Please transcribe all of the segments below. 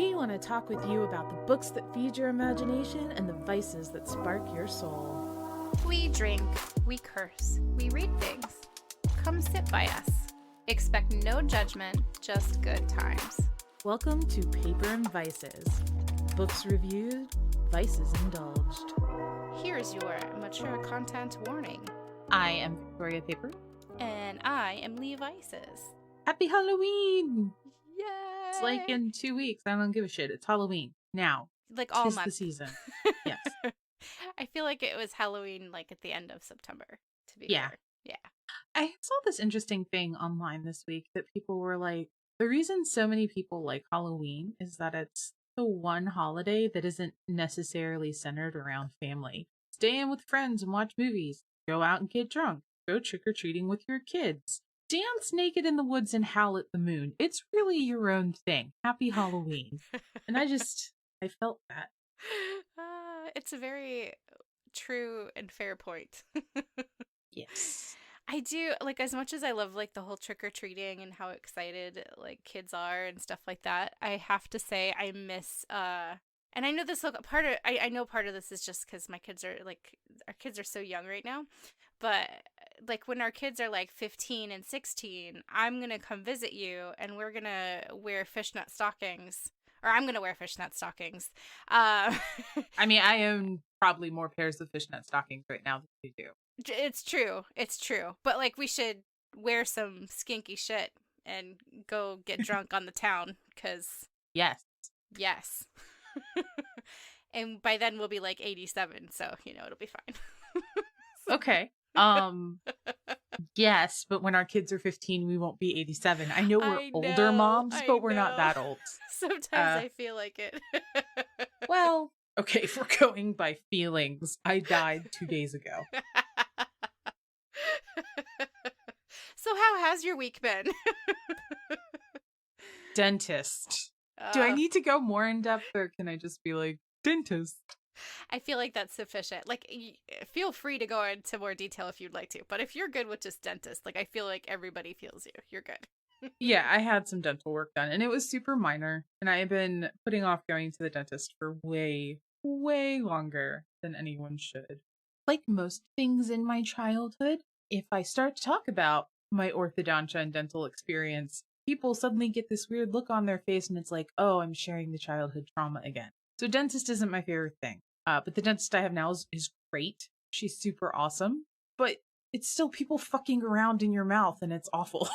We want to talk with you about the books that feed your imagination and the vices that spark your soul. We drink, we curse, we read things. Come sit by us. Expect no judgment, just good times. Welcome to Paper and Vices. Books reviewed, vices indulged. Here's your mature content warning. I am Victoria Paper. And I am Lee Vices. Happy Halloween! Yay! It's like in 2 weeks. I don't give a shit. It's Halloween. Now. Like all Tis month. the season. Yes. I feel like it was Halloween like at the end of September, to be Yeah. fair. Yeah. I saw this interesting thing online this week that people were like, the reason so many people like Halloween is that it's the one holiday that isn't necessarily centered around family. Stay in with friends and watch movies. Go out and get drunk. Go trick-or-treating with your kids. Dance naked in the woods and howl at the moon. It's really your own thing. Happy Halloween. And I felt that. It's a very true and fair point. Yes. I do, like, as much as I love, like, the whole trick-or-treating and how excited, like, kids are and stuff like that, I have to say I miss, and I know this, I know part of this is just because my kids are, like, our kids are so young right now, but, like, when our kids are, like, 15 and 16, I'm gonna come visit you, and we're gonna wear fishnet stockings, or I'm gonna wear fishnet stockings. I mean, I own probably more pairs of fishnet stockings right now than you do. It's true. But, like, we should wear some skinky shit and go get drunk on the town, because... Yes. And by then we'll be, like, 87, so, it'll be fine. Okay. Yes, but when our kids are 15, we won't be 87. I know we're older moms, but we're not that old. Sometimes I feel like it. Well, okay, if we're going by feelings, I died 2 days ago. So how has your week been? Dentist. Do I need to go more in depth, or can I just be like, dentist? I feel like that's sufficient. Like, feel free to go into more detail if you'd like to. But if you're good with just dentist, like, I feel like everybody feels you. You're good. Yeah, I had some dental work done, and it was super minor. And I have been putting off going to the dentist for way, way longer than anyone should. Like most things in my childhood, if I start to talk about my orthodontia and dental experience, people suddenly get this weird look on their face, and it's like, oh, I'm sharing the childhood trauma again. So dentist isn't my favorite thing. But the dentist I have now is great. She's super awesome. But it's still people fucking around in your mouth, and it's awful.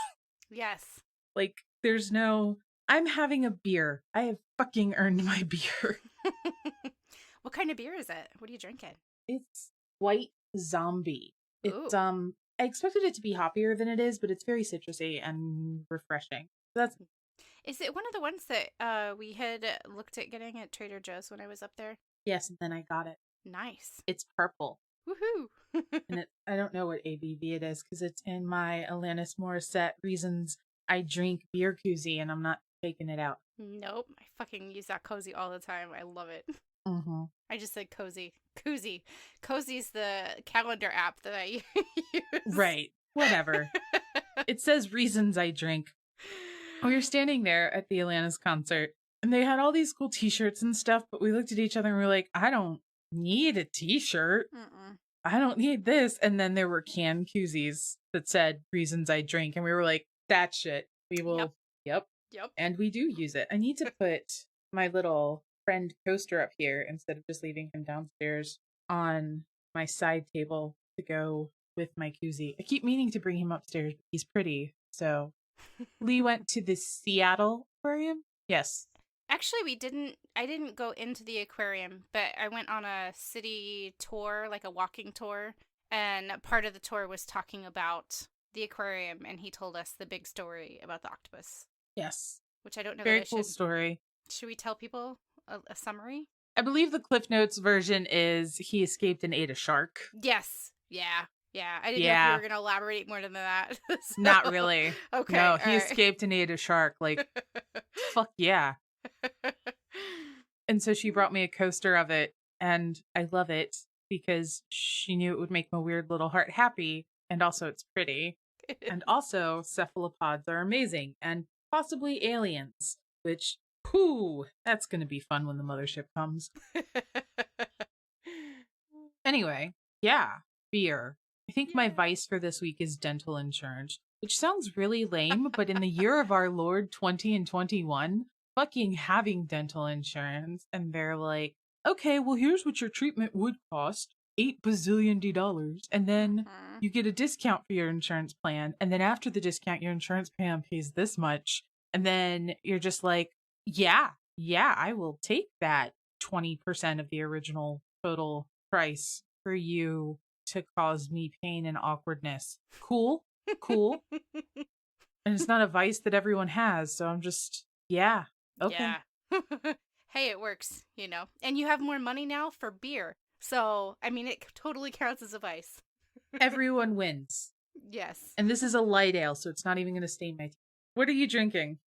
Yes. Like, there's no, I'm having a beer. I have fucking earned my beer. What kind of beer is it? What are you drinking? It's White Zombie. It's, Ooh. I expected it to be hoppier than it is, but it's very citrusy and refreshing. That's... Is it one of the ones that we had looked at getting at Trader Joe's when I was up there? Yes, and then I got it. Nice. It's purple. Woohoo! And I don't know what ABV it is, because it's in my Alanis Morissette Reasons I Drink beer koozie, and I'm not taking it out. Nope. I fucking use that cozy all the time. I love it. Mm-hmm. I just said cozy. Koozie. Cozy's the calendar app that I use. Right. Whatever. It says Reasons I Drink. We were standing there at the Alanis concert, and they had all these cool t-shirts and stuff, but we looked at each other and we were like, I don't need a t-shirt. Mm-mm. I don't need this. And then there were can koozies that said Reasons I Drink, and we were like, that shit. We will. Yep. And we do use it. I need to put my little friend coaster up here instead of just leaving him downstairs on my side table to go with my koozie. I keep meaning to bring him upstairs, but he's pretty. So Lee went to the Seattle aquarium. Yes. Actually, I didn't go into the aquarium, but I went on a city tour, like a walking tour, and part of the tour was talking about the aquarium, and he told us the big story about the octopus. Yes. Which I don't know. Very cool story. Should we tell people a summary? I believe the Cliff Notes version is he escaped and ate a shark. Yes. Yeah. I didn't know if you were going to elaborate more than that. So... Not really. Okay. No, he escaped and ate a shark. Like, fuck yeah. And so she brought me a coaster of it, and I love it because she knew it would make my weird little heart happy, and also it's pretty. And also cephalopods are amazing, and possibly aliens, which Whew, that's going to be fun when the mothership comes. Anyway, yeah, beer. I think my vice for this week is dental insurance, which sounds really lame, but in the year of our Lord 20 and 21, fucking having dental insurance, and they're like, okay, well, here's what your treatment would cost, $8 bazillion, and then you get a discount for your insurance plan, and then after the discount, your insurance plan pays this much, and then you're just like, yeah, I will take that 20% of the original total price for you to cause me pain and awkwardness. Cool. And it's not a vice that everyone has, so I'm just, yeah, okay. Yeah. Hey, it works, you know. And you have more money now for beer. So, I mean, it totally counts as a vice. Everyone wins. Yes. And this is a light ale, so it's not even going to stain my teeth. What are you drinking?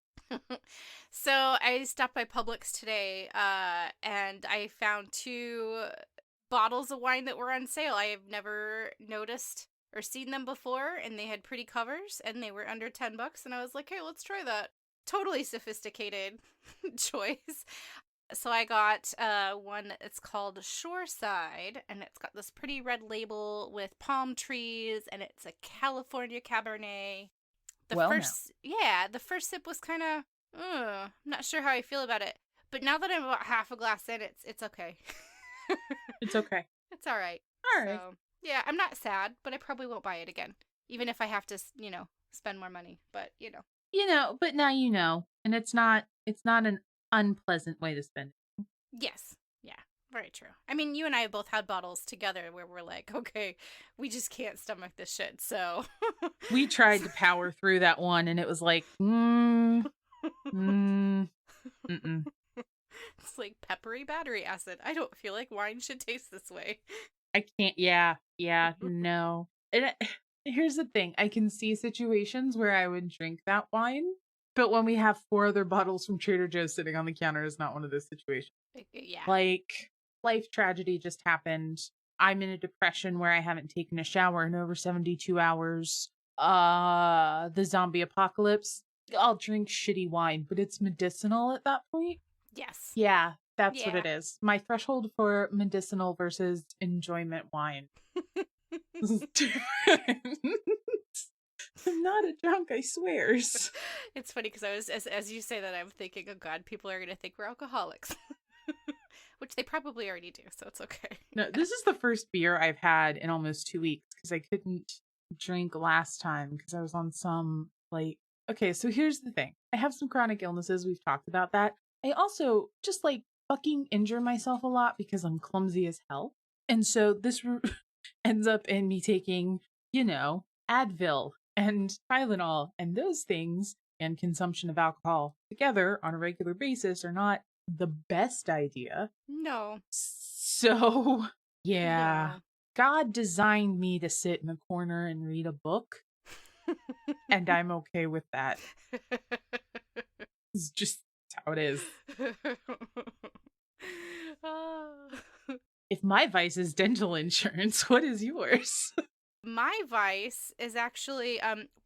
So, I stopped by Publix today, and I found 2 bottles of wine that were on sale. I have never noticed or seen them before, and they had pretty covers, and they were under $10, and I was like, hey, let's try that. Totally sophisticated choice. So I got one that's called Shoreside, and it's got this pretty red label with palm trees, and it's a California Cabernet. The first sip was kind of, I'm not sure how I feel about it. But now that I'm about half a glass in, it's okay. It's okay. It's all right. All right. So, yeah, I'm not sad, but I probably won't buy it again, even if I have to, spend more money. But but now you know, and it's not an unpleasant way to spend it. Yes. Yeah. Very true. I mean, you and I have both had bottles together where we're like, okay, we just can't stomach this shit. So we tried to power through that one, and it was like, It's like peppery battery acid. I don't feel like wine should taste this way. I can't. Yeah. No. And here's the thing: I can see situations where I would drink that wine, but when we have 4 other bottles from Trader Joe's sitting on the counter, is not one of those situations. Yeah. Like, life tragedy just happened. I'm in a depression where I haven't taken a shower in over 72 hours. The zombie apocalypse. I'll drink shitty wine, but it's medicinal at that point. Yes. Yeah, that's what it is. My threshold for medicinal versus enjoyment wine. I'm not a drunk, I swears. It's funny because I was, as you say that, I'm thinking, oh God, people are going to think we're alcoholics. Which they probably already do, so it's okay. No, this is the first beer I've had in almost 2 weeks because I couldn't drink last time because I was on some, okay, so here's the thing. I have some chronic illnesses. We've talked about that. I also just, fucking injure myself a lot because I'm clumsy as hell. And so this ends up in me taking, Advil and Tylenol and those things, and consumption of alcohol together on a regular basis are not the best idea. No. So, yeah. No. God designed me to sit in the corner and read a book, and I'm okay with that. It's just how it is. If my vice is dental insurance, what is yours? My vice is actually,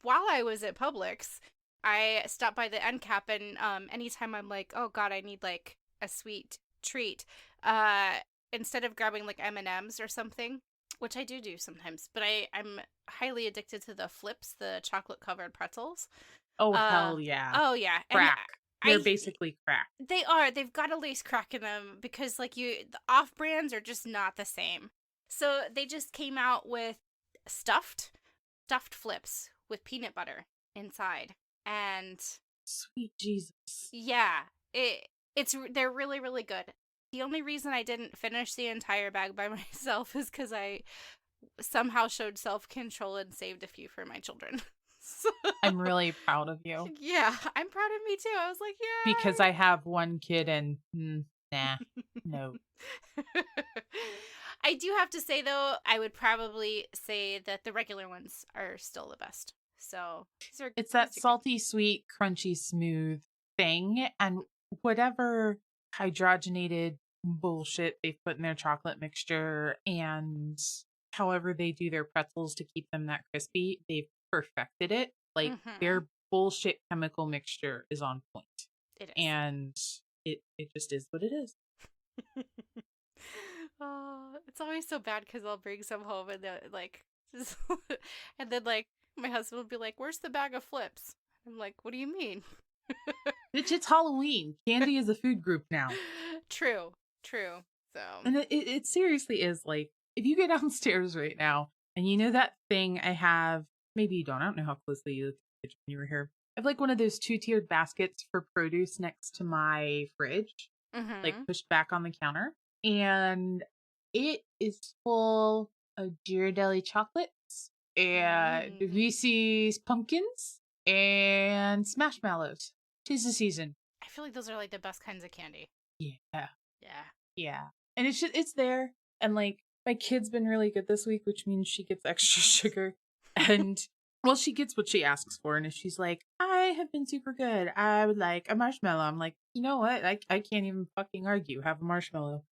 while I was at Publix, I stopped by the end cap, and anytime I'm like, oh God, I need a sweet treat, instead of grabbing M&Ms or something, which I do sometimes, but I'm highly addicted to the Flips, the chocolate covered pretzels. Oh, hell yeah. Oh yeah. Crack. They're basically crack. They are. They've got a lace crack in them because the off brands are just not the same. So they just came out with stuffed Flips with peanut butter inside. And sweet Jesus. Yeah. They're really, really good. The only reason I didn't finish the entire bag by myself is because I somehow showed self-control and saved a few for my children. I'm really proud of you. Yeah, I'm proud of me too. I was like, yeah. Because I have one kid and nah, no. I do have to say though, I would probably say that the regular ones are still the best. So it's that salty, sweet, crunchy, smooth thing, and whatever hydrogenated bullshit they put in their chocolate mixture, and however they do their pretzels to keep them that crispy, they've perfected it. Their bullshit chemical mixture is on point. It is. And it just is what it is. Oh, it's always so bad because I'll bring some home and like, and then like my husband will be like, "Where's the bag of flips?" I'm like, "What do you mean?" Bitch, it's Halloween. Candy is a food group now. True, true. So, And it seriously is like, if you go downstairs right now and you know that thing I have, maybe you don't, I don't know how closely you looked at the kitchen when you were here. I have like one of those 2-tiered baskets for produce next to my fridge, like pushed back on the counter. And it is full of Ghirardelli chocolates and Reese's pumpkins and Marshmallows. 'Tis the season. I feel like those are like the best kinds of candy. Yeah. Yeah. Yeah. And it's there. And like my kid's been really good this week, which means she gets extra sugar. And well, she gets what she asks for. And if she's like, I have been super good, I would like a marshmallow. I'm like, you know what? I can't even fucking argue. Have a marshmallow.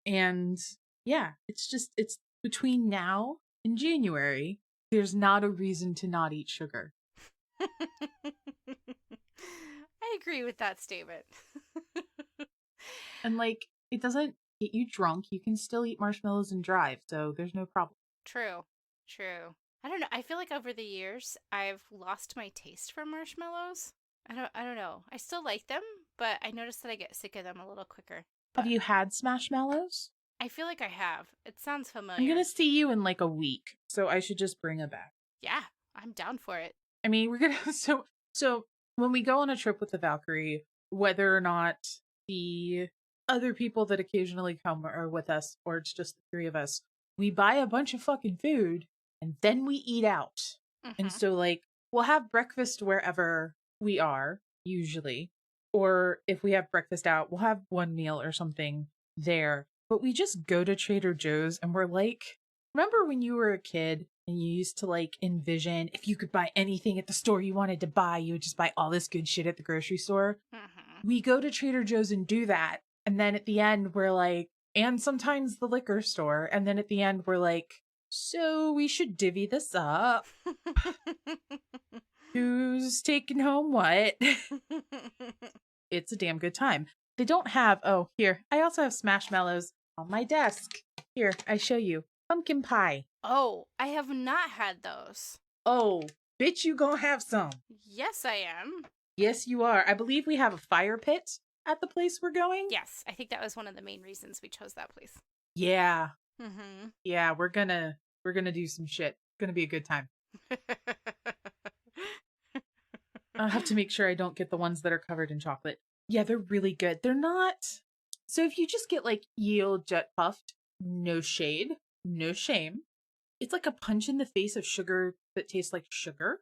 And yeah, it's between now and January, there's not a reason to not eat sugar. I agree with that statement. And like, it doesn't get you drunk. You can still eat marshmallows and drive, so there's no problem. True. I don't know. I feel like over the years I've lost my taste for marshmallows. I don't know. I still like them, but I noticed that I get sick of them a little quicker. Have you had Smashmallows? I feel like I have. It sounds familiar. I'm gonna see you in like a week, so I should just bring it back. Yeah, I'm down for it. I mean, we're gonna so when we go on a trip with the Valkyrie, whether or not the other people that occasionally come are with us, or it's just the three of us, we buy a bunch of fucking food and then we eat out. And so like we'll have breakfast wherever we are, usually. Or if we have breakfast out, we'll have one meal or something there. But we just go to Trader Joe's and we're like, remember when you were a kid and you used to like envision if you could buy anything at the store you wanted to buy, you would just buy all this good shit at the grocery store? We go to Trader Joe's and do that. And then at the end, we're like, and sometimes the liquor store. And then at the end, we're like, so we should divvy this up. Who's taking home what? It's a damn good time. They don't have, oh, here, I also have Smashmallows on my desk. Here, I show you. Pumpkin pie. Oh, I have not had those. Oh, bitch, you gonna have some. Yes, I am. Yes, you are. I believe we have a fire pit at the place we're going. Yes, I think that was one of the main reasons we chose that place. Yeah. Yeah, we're gonna do some shit. It's gonna be a good time. I'll have to make sure I don't get the ones that are covered in chocolate. Yeah, they're really good. They're not. So if you just get like Yield Jet Puffed, no shade, no shame. It's like a punch in the face of sugar that tastes like sugar.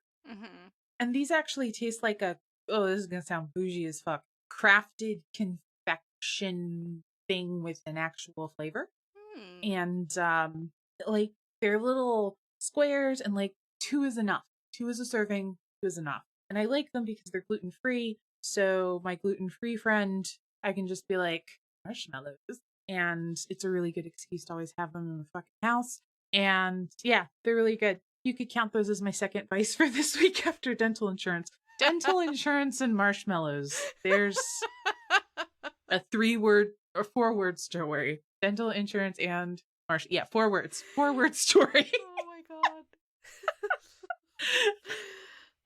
And these actually taste like a, oh, this is gonna sound bougie as fuck, crafted confection thing with an actual flavor. And like they're little squares and like 2 is enough. 2 is a serving, 2 is enough. And I like them because they're gluten-free. So my gluten-free friend, I can just be like, marshmallows. And it's a really good excuse to always have them in the fucking house. And yeah, they're really good. You could count those as my second vice for this week after dental insurance. Dental insurance and marshmallows. There's a 3-word or 4-word story. Dental insurance and 4 words. 4-word story. Oh my god.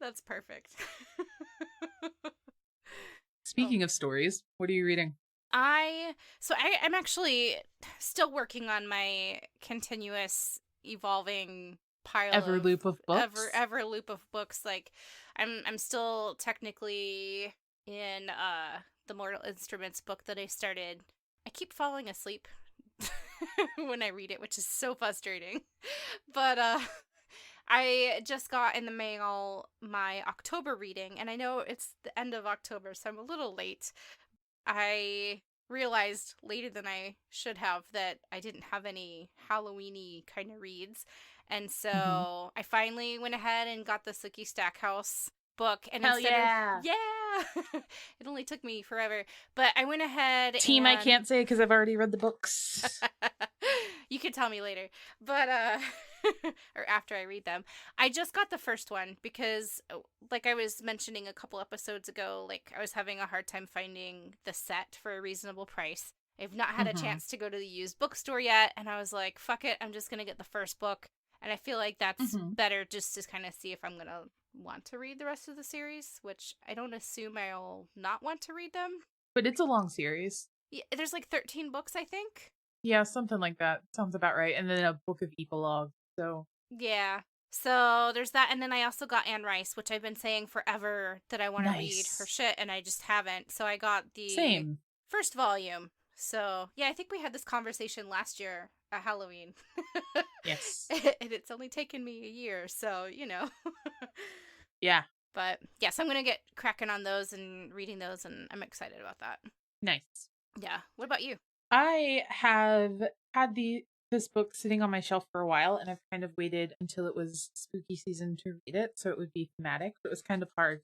That's perfect. Speaking of stories, what are you reading? I'm actually still working on my continuous evolving pile ever loop of books. Ever loop of books. Like I'm still technically in the Mortal Instruments book that I started. I keep falling asleep when I read it, which is so frustrating. But I just got in the mail my October reading, and I know it's the end of October, so I'm a little late. I realized later than I should have that I didn't have any Halloween-y kind of reads, and so I finally went ahead and got the Sookie Stackhouse book. And It only took me forever, but I went ahead Team, I and can't say because I've already read the books. you can tell me later, but or after I read them. I just got the first one because, like I was mentioning a couple episodes ago, like I was having a hard time finding the set for a reasonable price. I've not had a Mm-hmm. chance to go to the used bookstore yet, and I was like, fuck it, I'm just gonna get the first book. And I feel like that's Mm-hmm. better just to kind of see if I'm gonna want to read the rest of the series, which I don't assume I'll not want to read them. But it's a long series. Yeah, there's like 13 books, I think. Yeah, something like that. Sounds about right. And then a book of epilogue. So Yeah. So there's that, and then I also got Anne Rice, which I've been saying forever that I want to read her nice. shit, and I just haven't. So I got the Same. first volume. So yeah, I think we had this conversation last year at Halloween. Yes. And it's only taken me a year, so you know. Yeah. But yes, I'm gonna get cracking on those and reading those, and I'm excited about that. Nice. Yeah. What about you? I have had this book sitting on my shelf for a while, and I've kind of waited until it was spooky season to read it, so it would be thematic, but it was kind of hard.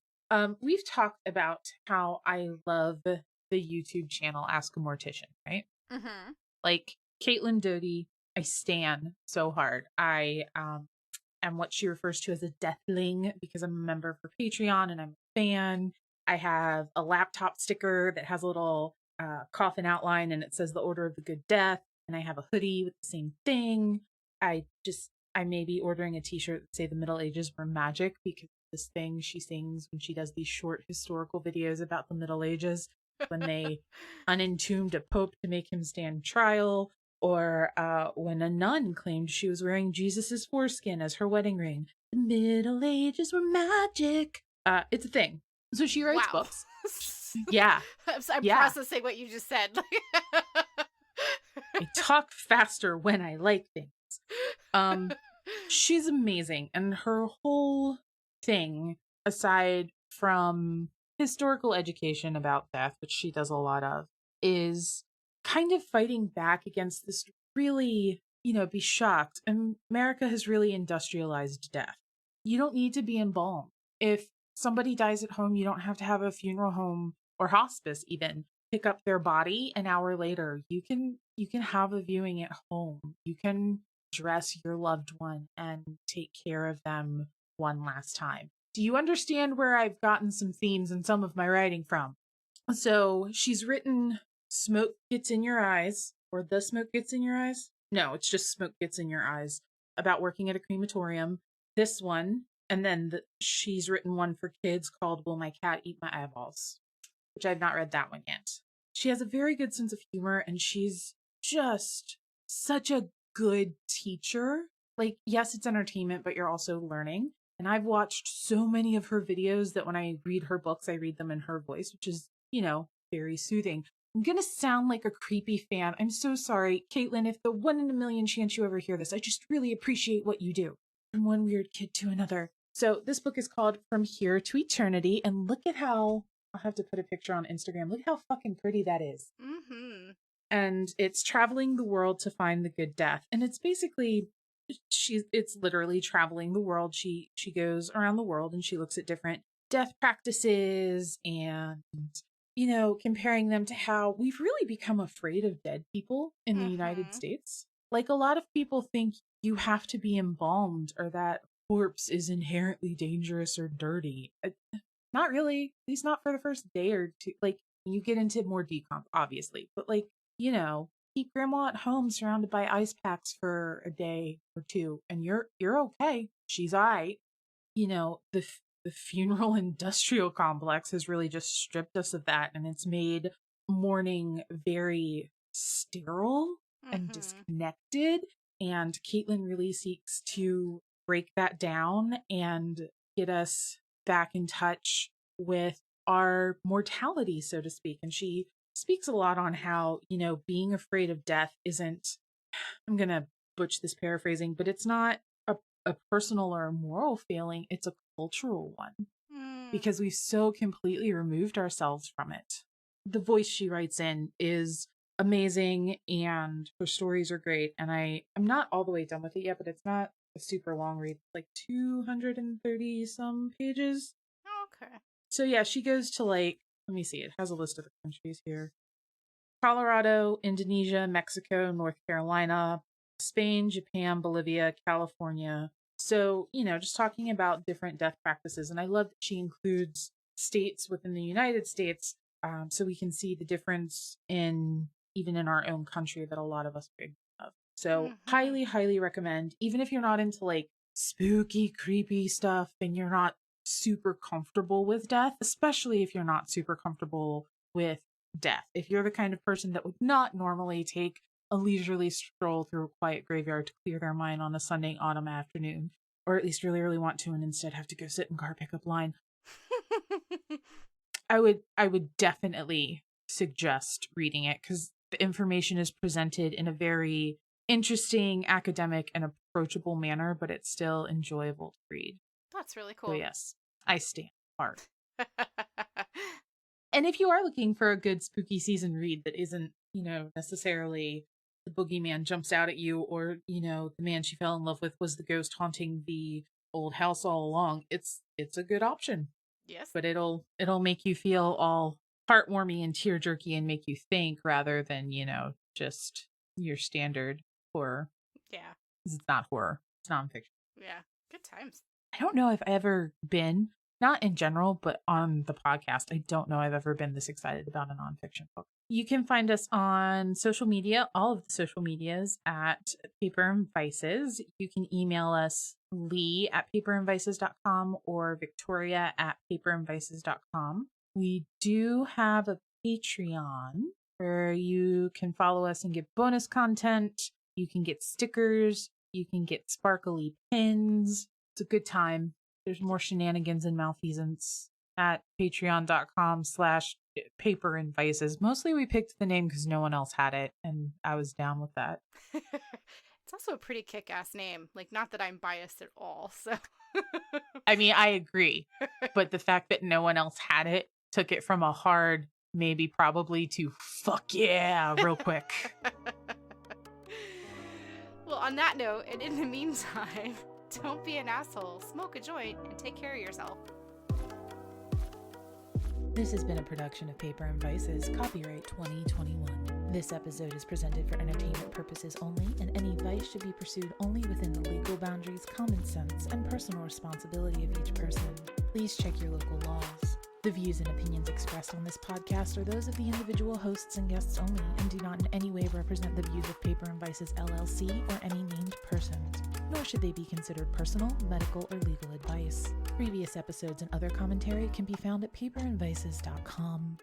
We've talked about how I love the YouTube channel Ask a Mortician, right? Mm-hmm. Like Caitlin Doughty, I stan so hard. I am what she refers to as a deathling because I'm a member of her Patreon and I'm a fan. I have a laptop sticker that has a little coffin outline and it says the Order of the Good Death. And I have a hoodie with the same thing. I may be ordering a t-shirt that say the Middle Ages were magic because this thing she sings when she does these short historical videos about the Middle Ages when they unentombed a pope to make him stand trial, or when a nun claimed she was wearing Jesus's foreskin as her wedding ring. The Middle Ages were magic. It's a thing. So she writes Wow. books. Yeah. I'm Yeah. processing what you just said. I talk faster when I like things. She's amazing. And her whole thing, aside from historical education about death, which she does a lot of, is kind of fighting back against this really, be shocked. America has really industrialized death. You don't need to be embalmed. If somebody dies at home, you don't have to have a funeral home or hospice even pick up their body an hour later. You can have a viewing at home. You can dress your loved one and take care of them one last time. Do you understand where I've gotten some themes in some of my writing from? So she's written Smoke Gets in Your Eyes, or The Smoke Gets in Your Eyes. No, it's just Smoke Gets in Your Eyes, about working at a crematorium. This one, and then she's written one for kids called Will My Cat Eat My Eyeballs, which I've not read that one yet. She has a very good sense of humor, and she's just such a good teacher. Like, yes, it's entertainment, but you're also learning. And I've watched so many of her videos that when I read her books, I read them in her voice, which is, very soothing. I'm going to sound like a creepy fan. I'm so sorry. Caitlin, if the 1 in a million chance you ever hear this, I just really appreciate what you do. From one weird kid to another. So this book is called From Here to Eternity. And look at how, I'll have to put a picture on Instagram. Look how fucking pretty that is. Mm-hmm. And it's traveling the world to find the good death. And it's basically it's literally traveling the world. She goes around the world and she looks at different death practices and comparing them to how we've really become afraid of dead people in the United Mm-hmm. States. Like, a lot of people think you have to be embalmed or that corpse is inherently dangerous or dirty. Not really. At least not for the first day or two. Like, you get into more decomp, obviously, but keep grandma at home surrounded by ice packs for a day or two, and you're okay. She's all right. The funeral industrial complex has really just stripped us of that, and it's made mourning very sterile and Mm-hmm. disconnected. And Caitlin really seeks to break that down and get us back in touch with our mortality, so to speak. And she speaks a lot on how, being afraid of death isn't, I'm going to butch this paraphrasing, but it's not a personal or a moral failing, it's a cultural one Mm. because we've so completely removed ourselves from it. The voice she writes in is amazing and her stories are great. And I'm not all the way done with it yet, but it's not a super long read, like 230 some pages. Okay. So yeah, she goes to like, let me see, it has a list of the countries here. Colorado, Indonesia, Mexico, North Carolina, Spain, Japan, Bolivia, California. So, just talking about different death practices. And I love that she includes states within the United States, so we can see the difference even in our own country that a lot of us are ignorant of. So, highly, highly recommend, even if you're not into like spooky, creepy stuff and you're not super comfortable with death, especially if you're not super comfortable with death. If you're the kind of person that would not normally take a leisurely stroll through a quiet graveyard to clear their mind on a Sunday autumn afternoon, or at least really, really want to and instead have to go sit in car pickup line, I would definitely suggest reading it because the information is presented in a very interesting, academic, and approachable manner, but it's still enjoyable to read. That's really cool. So yes, I stand hard. And if you are looking for a good spooky season read that isn't, necessarily the boogeyman jumps out at you or, the man she fell in love with was the ghost haunting the old house all along, it's a good option. Yes. But it'll make you feel all heartwarming and tear jerky and make you think rather than, just your standard horror. Yeah. It's not horror. It's nonfiction. Yeah. Good times. I don't know if I've ever been, not in general, but on the podcast, I don't know I've ever been this excited about a nonfiction book. You can find us on social media, all of the social medias at Paper and Vices. You can email us Lee at paperandvices.com or Victoria at paperandvices.com. We do have a Patreon where you can follow us and get bonus content. You can get stickers. You can get sparkly pins. It's a good time. There's more shenanigans and malfeasance at patreon.com/paperandvices. Mostly we picked the name because no one else had it, and I was down with that. It's also a pretty kick-ass name. Like, not that I'm biased at all, so. I mean, I agree. But the fact that no one else had it took it from a hard, maybe probably to fuck yeah, real quick. Well, on that note, and in the meantime, don't be an asshole, smoke a joint, and take care of yourself. This has been a production of Paper and Vices, copyright 2021. This episode is presented for entertainment purposes only, and any vice should be pursued only within the legal boundaries, common sense, and personal responsibility of each person. Please check your local laws. The views and opinions expressed on this podcast are those of the individual hosts and guests only, and do not in any way represent the views of Paper and Vices LLC or any named persons, nor should they be considered personal, medical, or legal advice. Previous episodes and other commentary can be found at paperandvices.com.